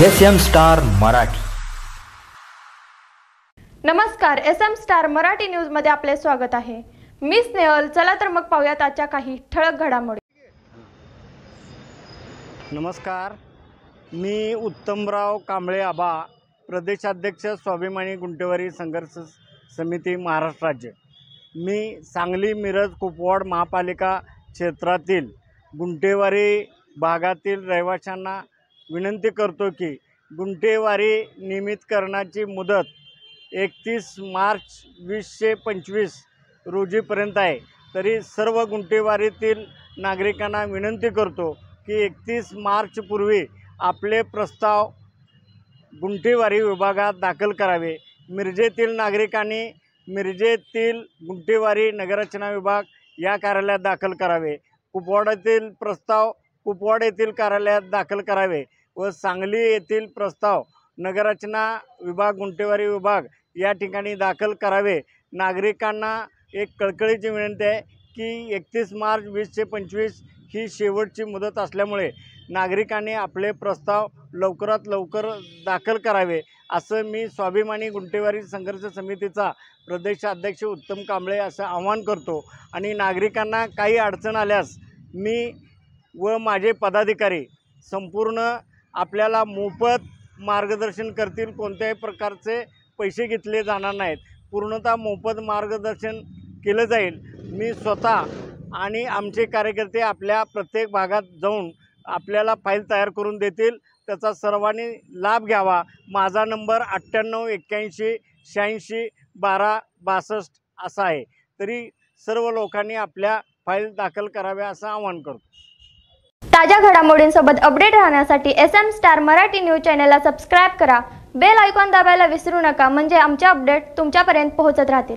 SM star Marathi. नमस्कार, SM star Marathi news मध्ये आपले स्वागत आहे। मी स्नेहल। चला तर मग पाहूयात आजच्या काही ठळक घडामोडी। नमस्कार, मी उत्तमराव कांबळे आबा, प्रदेशाध्यक्ष स्वाभिमानी गुंटेवारी संघर्ष समिती महाराष्ट्र राज्य। मी सांगली, मिरज, कुपवाड महापालिका क्षेत्रातील गुंटेवारी भागातील रहिवाशांना विनंती करतो की गुंटेवारी नियमितकरणाची मुदत 31 मार्च 2025 रोजीपर्यंत आहे। तरी सर्व गुंटेवारीतील नागरिकांना विनंती करतो की 31 मार्च पूर्वी आपले प्रस्ताव गुंटेवारी विभागात दाखल करावे। मिरजेतील नागरिकांनी मिरजेतील गुंटेवारी नगररचना विभाग या कार्यालयात दाखल करावे। कुपवाडातील प्रस्ताव कुपवाड येथील कार्यालयात दाखल करावे व सांगली येथील प्रस्ताव नगररचना विभाग गुंटेवारी विभाग या ठिकाणी दाखल करावे। नागरिकांना एक कळकळीची विनंती आहे की 31 मार्च 2025 ही शेवटची मुदत असल्यामुळे नागरिकांनी आपले प्रस्ताव लवकरात लवकर दाखल करावे, असं मी स्वाभिमानी गुंटेवारी संघर्ष समितीचा प्रदेशाध्यक्ष उत्तम कांबळे असं आवाहन करतो। आणि नागरिकांना काही अडचण आल्यास मी व माझे पदाधिकारी संपूर्ण आपल्याला मोफत मार्गदर्शन करतील। कोणत्याही प्रकारचे पैसे घेतले जाणार नाहीत, पूर्णतः मोफत मार्गदर्शन केलं जाईल। मी स्वतः आणि आमचे कार्यकर्ते आपल्या प्रत्येक भागात जाऊन आपल्याला फाईल तयार करून देतील, त्याचा सर्वांनी लाभ घ्यावा। माझा नंबर 98 81 86 12 62 असा आहे। तरी सर्व लोकांनी आपल्या फाईल दाखल कराव्या असं आवाहन करतो। ताज्या घडामोडींसोबत अपडेट राहण्यासाठी SM स्टार मराठी न्यूज चॅनलला सबस्क्राइब करा। बेल आयकॉन दाबायला विसरू नका, म्हणजे आमचे अपडेट तुमच्यापर्यंत पोहोचत राहतील।